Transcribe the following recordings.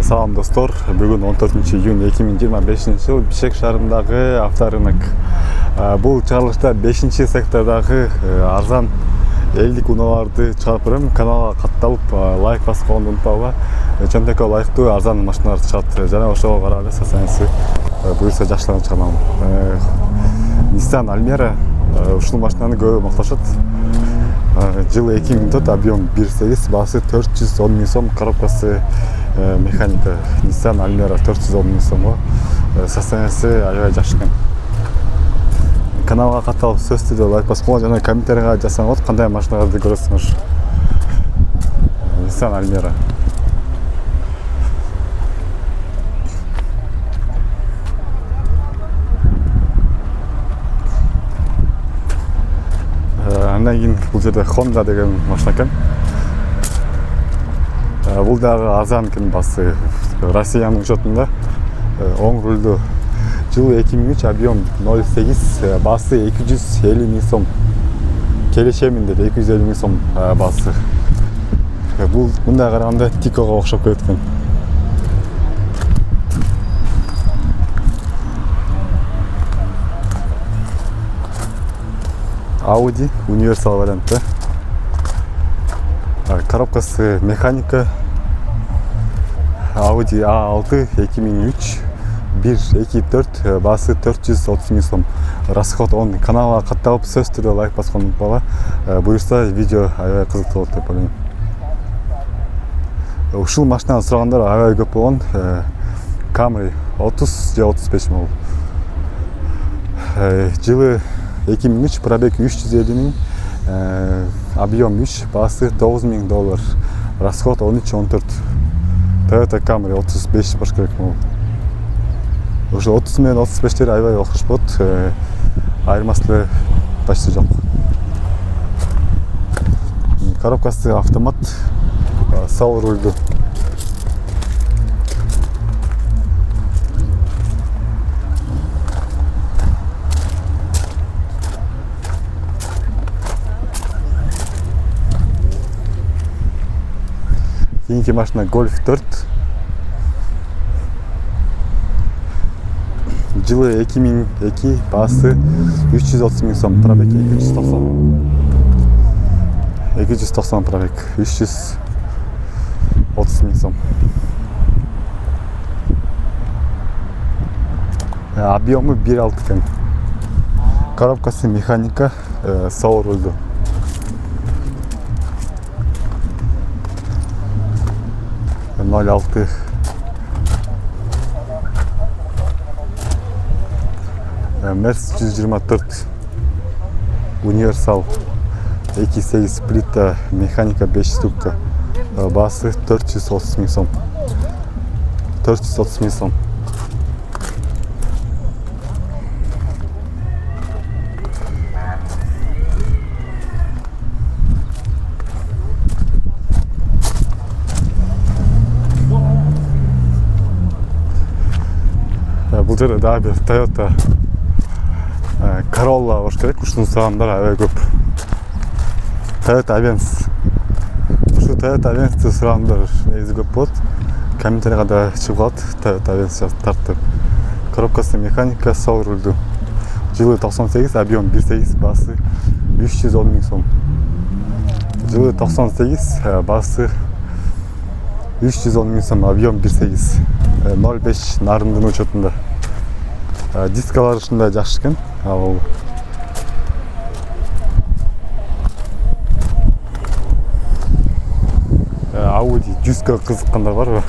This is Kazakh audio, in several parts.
Салам достор, бүгін 14 июнь 2025 жыл Бишкек шаарындагы авторынок. Бул чыгарылышта 5-ші сектордагы арзан элдик унааларды чыгарып берем. Каналга катталып лайк басып койгонду унутпагыла. Чөнтөккө ылайыктуу арзан машиналар чыгат. Жана ошого карап эсесеңиз буюрса жакшыларын чыгарам. Nissan Almera ушул машинаны көп макташат. Жылы 2004, объем 1.8, басы 410 миң сом, коробкасы механика Nissan Almera 410 миң сомго. Состояниясы аябай жакшы экен. Каналга катталып сөздү лайк басып коюңуз жана комментарийга жазсаңыз кандай машиналарды көрөсүңүз. Nissan Almera. Андан кийин бул жерде Honda деген машина экен. Бул дагы арзан экен, басы Россиянын учетунда. Оң рулдуу. Жылы 2003, объем 0.8, басы 250 миң сом. Келешеминде 250 миң сом басы. Бул мындай караганда Тикого окшоп кетет экен. Audi универсал вариантта. Коробкасы механика Audi A6 2003 1.2.4, басы 430 миң сом. Расход 10. Каналга катталып сөз түрдө лайк басканды унутпагыла. Буюрса видео аябай кызыктуу болот деп ойлойм. Ушул машинаны сурагандар аябай көп болгон. Camry 30 же 35 миң. Жылы 2003, пробег 350 миң, объем 3, басы $9,000, расход 13-14. Toyota Camry 35 баш керек болот. Ошо 30 менен 35-тер аябай окшош болот. Айырмасы почти жок. Коробкасы автомат, сол рулдуу. Кийинки машина Golf 4. Жылы 2002, басы 330 миң сом, пробег 290. 290 пробег, 330 миң сом. Объемы 1.6 экен. Коробкасы механика, сол рулдуу. $0.6. Mercedes 124 универсал 2.8 плита механика 5 штука, басы 430 миң сом. 430 миң сом. Бул жерде дагы бир Toyota Corolla болуш керек. Ушуну сурагандар аябай көп. Toyota Avensis. Ушу Toyota Avensisти сурагандар негизи көп болот. Комментарийга да чыгып калат Toyota Avensis тартып. Коробкасы механика, сол рулдуу. Жылы 98, объем 1.8, басы 310 миң сом. Жылы 98, басы 310 миң сом, объем 1.8. 0.5 нарындын учетунда. Дискалар ушундай жакшы экен. Audi 100га кызыккандар барбы?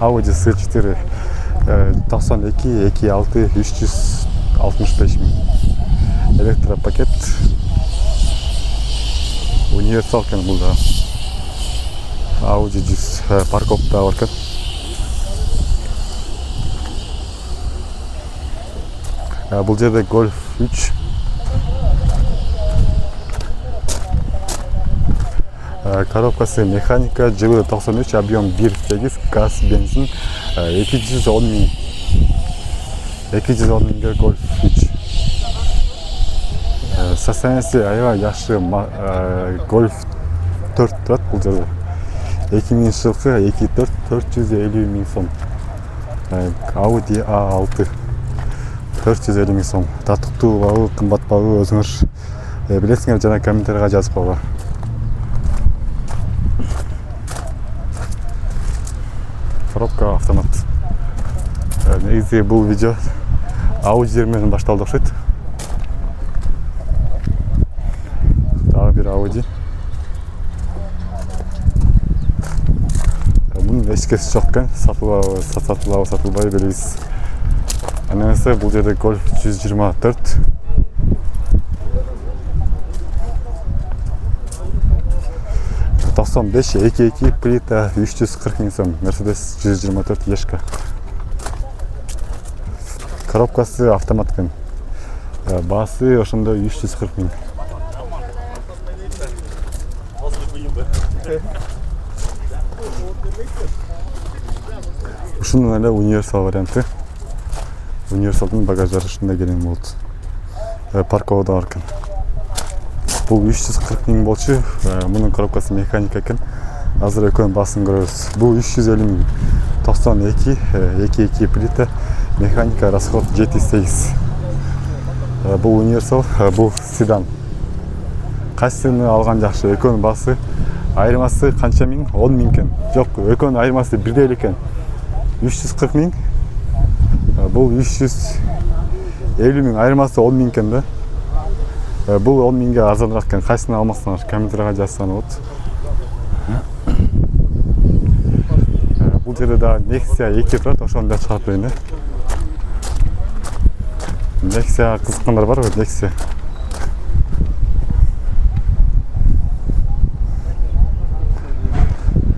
Audi S4 92, 2.6, 365 миң. Электропакет. Универсал экен бул да. Audi 100 парковкада бар экен. Бул жерде Golf 3. Коробкасы механика, жылы 93, объем 1.8, газ, бензин 210 миң. 210 миңге Golf 3. Состояниясы аябай жакшы. Golf 4 турат бул жерде. 2000 жылғы 450 мың сом. Audi A6 450 мың сом. Татыктуу багы, кымбат багы өзүңөр билесиңер жана комментарийга жазып койгула. Коробка автомат. Негизи бул видео Audi менен башталды окшойт. Дагы бир Audi. Мунун эчкеси жок экен, сатылбайбы белгисиз. Анысы бул жерде Golf 124. Тосом 522 плита 340 мың сом. Mercedes 124 Ешка. Коробкасы автомат экен. Баасы ошондо 340 мың. Ушунун эле универсал варианты. Универсалдын багаждары ушундай келген болот. Парковода бар экен. Бул 340 мың болчу. Мунун коробкасы механика экен. Азыр экөөнүн баасын көрөбүз. Бул 350 мың. 92 22 плита механика, расход 708. Бул универсал, бул седан. Кайсыны алган жакшы? Экөөнүн баасы айырмасы канча миң? 10 миң экен. Жок, экөөнүн айырмасы бирдей эле экен. 340 миң. Бул 350 миң, айырмасы 10 миң экен да. Бул 10 миңге арзаныраак экен. Кайсыны алмасаңар, комментарийга жазсаңар болот. Бул жерде да Nexia 2 турат, ошону да чыгарып берейин. Nexia кызыккандар барбы? Nexia.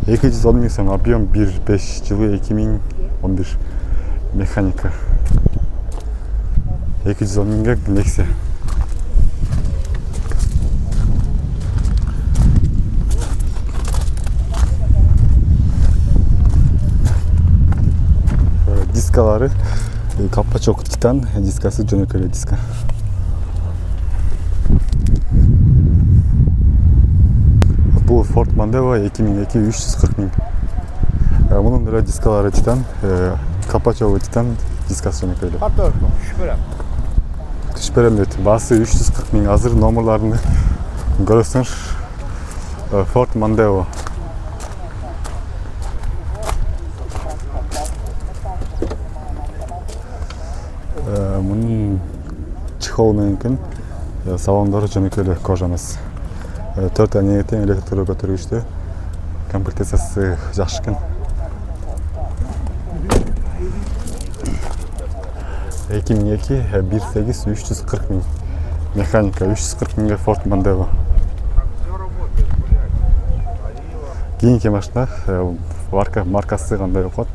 $210 мың сом, объем 1.5, жылы 2011, механика. 210 мыңга Nexia. Дискалары капачок титан, дискасы жөнөкөй эле диска. Бул Ford Mondeo 2002 340 мың. Мунун эле дискалары титан, капачок титан, дискасы жөнөкөй эле. Түш берем дейт. Баасы 340 мың. Азыр номерларын көрөсүңөр. Ford Mondeo. Мунун чехол менен экен. Салондору жөнөкөй эле кожа эмес. 4 анегетен электро көтөргүчтө. Комплектациясы жакшы экен. 2002 1.8 340 мың. Механика 340 мыңга Ford Mondeo. Кийинки машина маркасы кандай окот?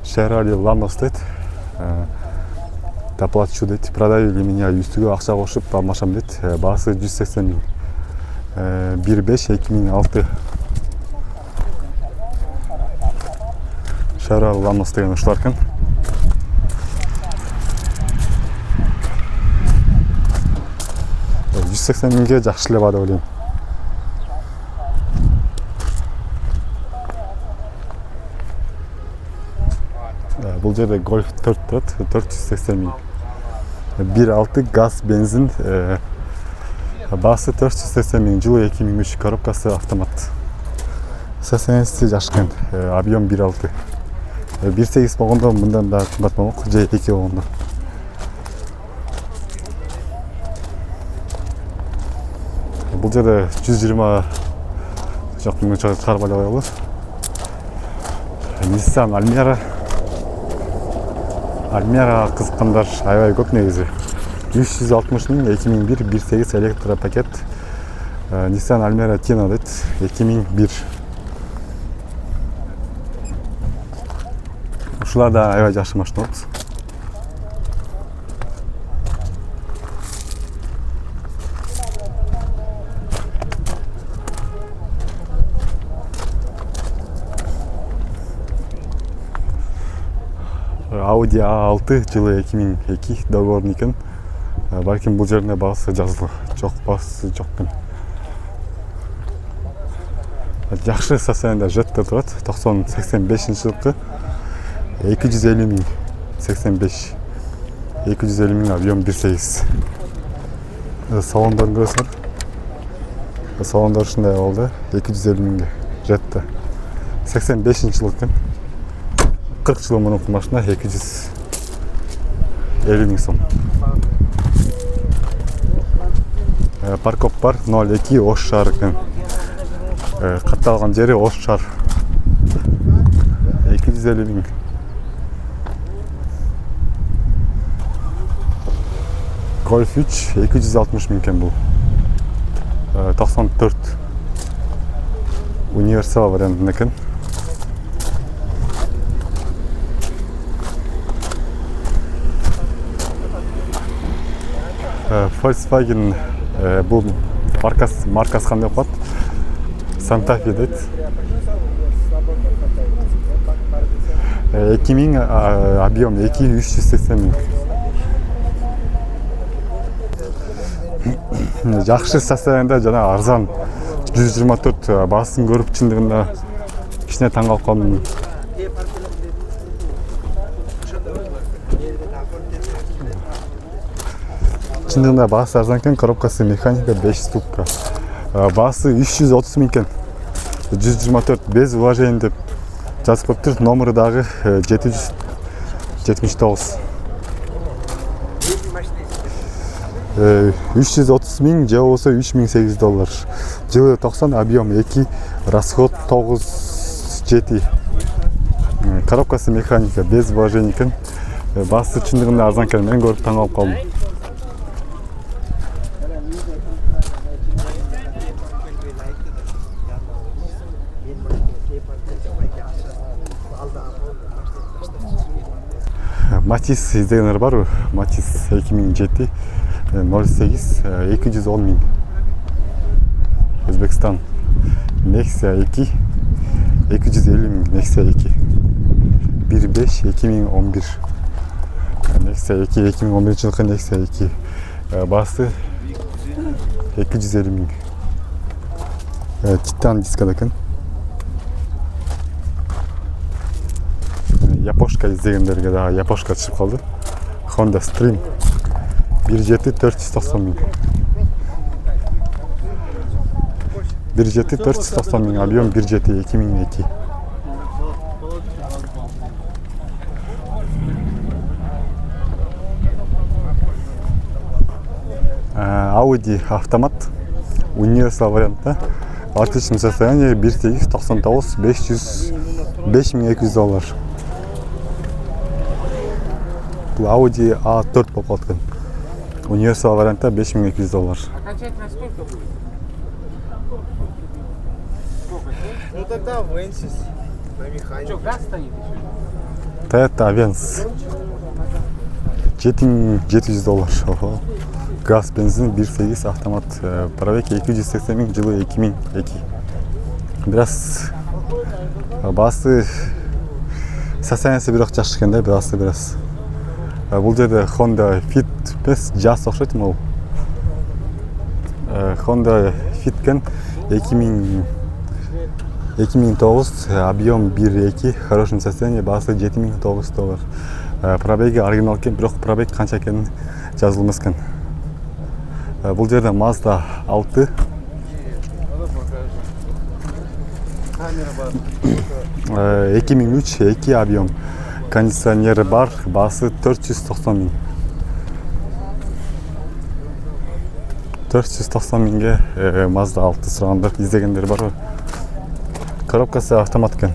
Chevrolet Lanos дейт. Доплачу дейт. Продаю ли меня үстүгө акча кошуп алмашам дейт. Баасы 180 мың. 1.5 2006. Chevrolet Lanos деген ушулар экен. $180 мыңга жакшы эле баа деп ойлойм. Бул жерде Golf 4 турат, 480 мың. 1.6 газ, бензин, баасы 480 мың, жылы 2003, коробкасы автомат. Сесенеси жакшы экен, объем 1.6. 1.8 болгондо мындан да кымбат болмок, же 2 болгондо. Бул жерде 120 жок миң чыгарып алып коелу. Nissan Almera кызыккандар аябай көп негизи. 360 мың, 2001 1.8 электро пакет. Nissan Almera Tina дейт, 2001. Ушулар да аябай жакшы машина болот. Audi A6 жылы 2002 договорный экен. Балким бул жерде баасы жазылды. Жок, баасы жок экен. Жакшы состояниеде Жетте турат. 85 жылкы 250 миң. 85 250 миң объем 1.8. Салондарын көрөсүңөр. Салондар ушундай болду. 250 миңге Жетте. 85 жыл экен. 40 жыл мурунку машина 250 миң сом. Паркоп бар 02 Ош шаар экен. Катталган жери Ош шаар. 250 миң. Golf 3 260 миң экен бул. 94 универсал вариантында экен. Volkswagen бул маркасы кандай коет? Santa Fe дейт. 2000 объем 2380 миң. Жакшы состояниеде жана арзан 124 баасын көрүп чындыгында кичине таң калып калдым. Чындыгында баасы арзан экен, коробкасы механика 5 ступка. Баасы 330 миң экен. 124 без вложений деп жазып коюптур. Номери дагы 779. 330 миң же болбосо $3800. Жылы 90, объем 2, расход 9-7. Коробкасы механика без вложений экен. Баасы чындыгында арзан экен, мен көрүп таң калып калдым. Матис издегендер барбы? Матис 2007 08 210 миң. Өзбекстан. Nexia 2 250 миң. Nexia 2 15 2011. Nexia 2 2011 жылкы Nexia 2. Баасы 250 миң. Титан дискада экен. Япошка издегендерге да япошка чыгып калды. Honda Stream 1.7 490 миң. 1.7 490 миң, объем 1.7 2002. Audi автомат универсал вариантта. Отличном состоянии 1.8 99 $5200. Бұл Audi A4 болып қалды. Универсал вариантта $5200. Окончательно сколько будет? Ну тогда Венсис на механике. Что, газ стоит еще? Toyota Avensis $7700. Газ, бензин 1.8 автомат. Пробеги 280 миң, жылы 2002. Biraz баасы состояниясы бирок жакшы экен да, biraz. Бул жерде Honda Fit эмес, Jazz окшойт могу. Honda Fit кен 2009, объем 1.2, хорошем состоянии, баасы $7900. Пробеги оригинал кен, бирок пробег канча экенин жазылмас экен. Бул жерде Mazda 6. 2003, 2 объем. Кондиционері бар, басы 490 миң. 490 миңге Mazda 6 сұрағандар, издегендер бар. Коробкасы автомат екен.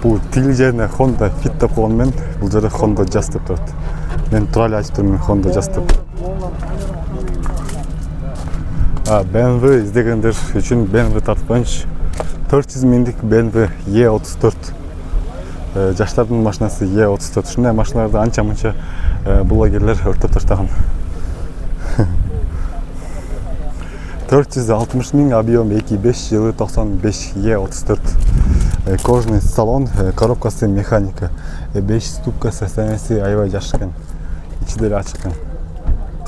Бұл тигил жеріне Honda Fit деп қойғанмен, бұл жерде Honda Jazz деп тұрады. Мен туралы айтып тұрмын, Honda Jazz деп. BMW издегендер үчүн BMW тартып коюнчу. 400 миңдик BMW E34. Жаштардын машинасы E34. Ушундай машиналарды анча-мынча блогерлер өртөп таштаган. 460 миң, объем 2.5, жылы 95, E34. Кожаный салон, коробкасы механика. 5 ступка, состояниясы аябай жакшы экен. Ичи деле ачык экен.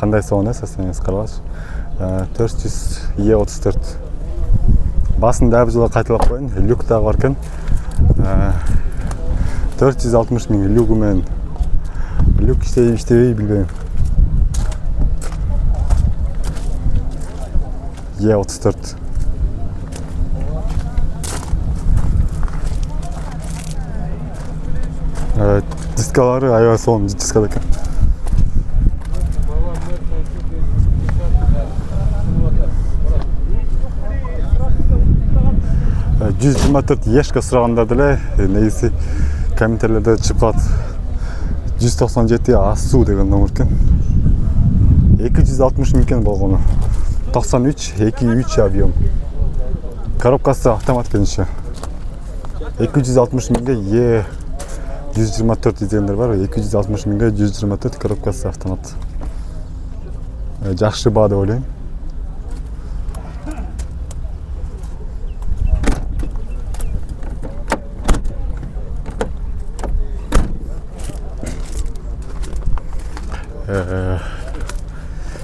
қандай салон эсесеңіз қаралаш. 400 E34. Басында әбі жылы қайталап қойын, люк тағы бар кен. 460 мың люгі мен. Люк іштебей білбеймін. E34. Дискалары айва соның дискада екен. $124 ешкі сұрағанда діле, негізі комментарлерде шығып 197 асу деген номер екен. 260 мың екен болғаны. 93, 2.3 объем. Коробкасы автомат кенші. 260 мыңға E124 дегендер бар. 260 мыңға 124 коробкасы автомат. Жақшы бады ойлайым.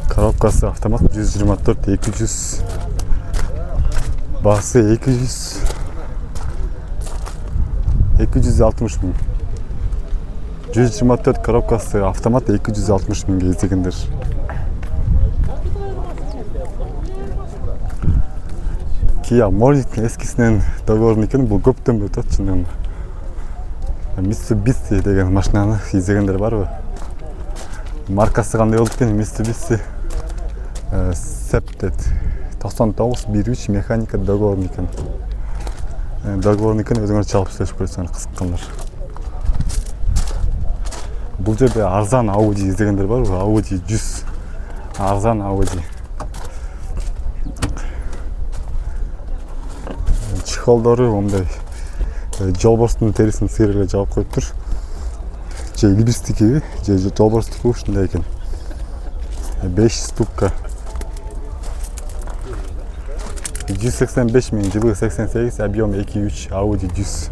Коробкасы автомат 124, 200, басы 200, 260 мың. 124 коробкасы автомат 260 мыңға езегендер. Kia Morning ескісінен договорын екен, бұл көптен бөтті шындығында. Mitsubishi деген машинаны езегендер бар ғой. Маркасы қандай болды екен, Mitsubishi Septet 99-13 механика договорын екен. Договорын екен өзіңір чалып сөйлешіп көресіңдер қызыққандар. Бұл жерде арзан Audi іздегендер бар ғой, Audi 100. Арзан Audi. Чехолдары ондай жолбарыстың терісін сиырға жауып қойып тұр. Же либистікі, же жолбарыстікі ұшында екен. 500 штукка. 185 мың, жылы 88, объем 2.3, Audi 100.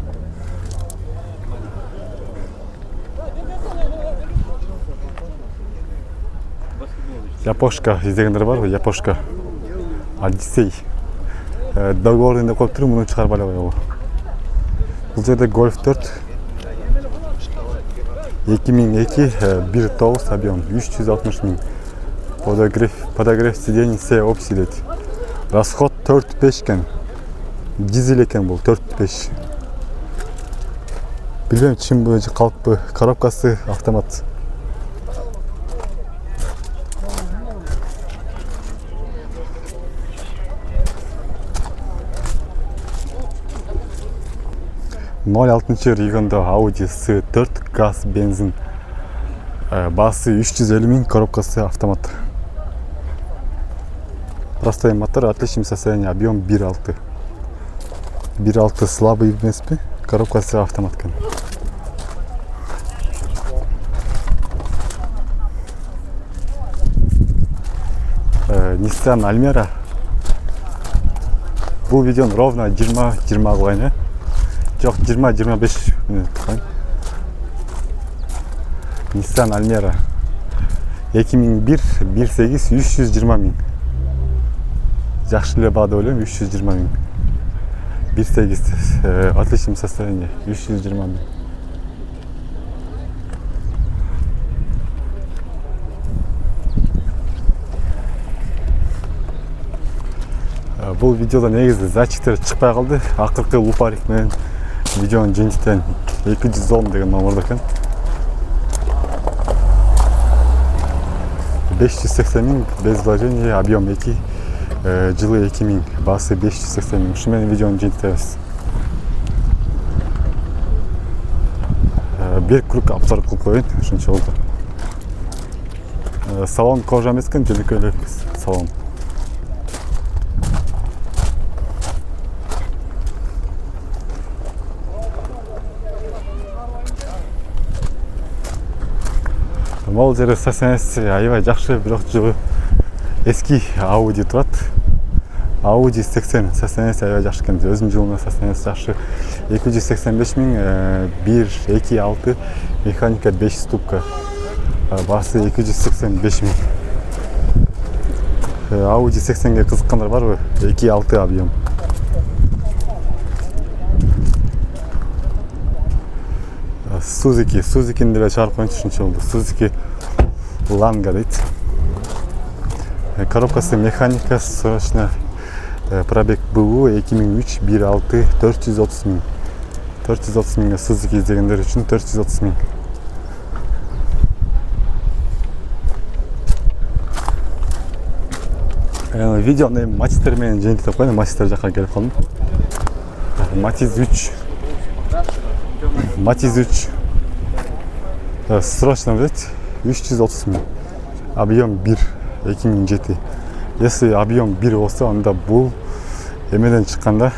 Япошка іздегендер бар ғой, Япошка. Одиссей. Договорында қойып тұр, мұны шығарып алып қойып. Бұл жерде Golf 4. 2002, 1.9 объем, 360 мың. Подогрев сидений C обсидет. Расход 4.5 кен. Дизель екен бұл 4.5. Білмем, чым бұл қалыппы. Коробкасы автомат. Ноль алтыншы регионда Audi S4 газ бензин. Басы 350 мың, коробкасы автомат. Простой мотор, отличном состоянии, объем 1.6. 1.6 слабый емес пе, коробкасы автомат. Nissan Almera. Бұл видеоны ровно 20 қылайын. Жоқ, 20-25 минут қылайын. Nissan Almera 2001, 1.8, 320 мың. Жақшылы бады ойлайым, 320 мың. 1.8, отличном состоянии, 320 мың. Бұл видеода негізді зачеттер шықпай қалды. Ақырқы лупарик мен видеоның жеңістен 210 деген номерді екен. 580 мың, без вложения, объем 2, жылы 2000, басы 580 мың. Шымен видеоның жеңістеміз. Bir kruк апсар қылып қойын, үшінші oldu. Салон кожа емескен, жөнекейлік салон. Мол жері сәсенесі айбай жақшы, бірақ жылы eski Audi тұрады. Audi 80 сәсенесі айбай жақшы екен. Өзім жылына сәсенесі жақшы. 285 мың, 1.2.6, механика 5 ступка. Басы 285 мың. Audi 80'e kızıkkanlar var mı? 2.6 объем. Suzuki'nin de çarpı 13. oldu. Suzuki Langa дейді. Коробкасы механика, срочно пробег БУ 2003 1.6 430 мың. 430 мыңға Suzuki іздегендер үшін 430 мың. Видеоны матчтермен жеңілтіп қойдым, матчтер жаққа келіп қалдым. Matiz 3 срочно взять 330 мың. Объем 1 2007. Если объем 1 болса, онда бұл емеден шыққанда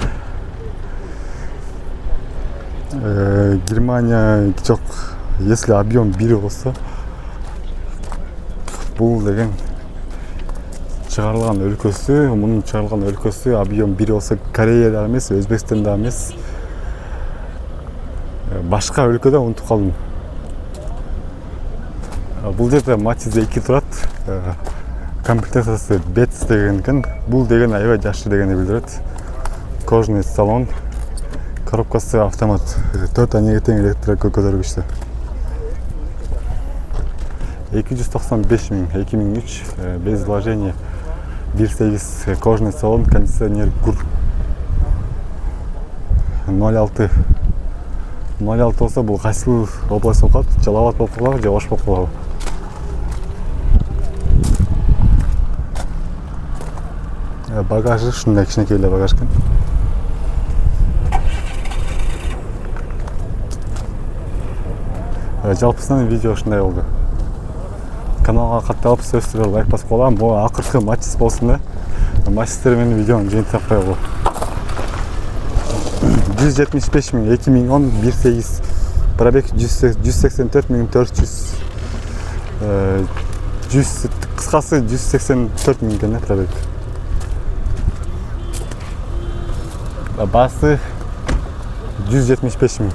Германия жоқ. Если объем 1 болса, бұл деген шығарылған өлкөсі, мұның шығарылған өлкөсі объем 1 болса Кореяда емес, Өзбекстанда емес, башқа өлкөдө унутуп калдым. Бул жерде Matiz 2 турат. Комплектациясы Betz деген экен. Бул деген аябай жакшы дегенди билдирет. Кожаный салон. Коробкасы автомат. 4 анеге тең электро көтөргүчтүү. 295 мың, 2003, без вложения. 1.8 кожаный салон, кондиционер ГУР. 0.6 болса бұл қайсыл область болып қалады? Жалауат болып қалады, Жауаш болып қалады. Багажы шындай кішінекейлі багаж екен. Жалпысынан видео шындай болды. Каналға қатталып, сөздері лайк басып қалам. Бұл ақырқы Matiz болсын да. Matiz-термен видеоны жеңілтіп қойып. 175 мың, 2010 1.8 пробег 184.400. Қысқасы 184 мың екен пробег. Басы 175 мың.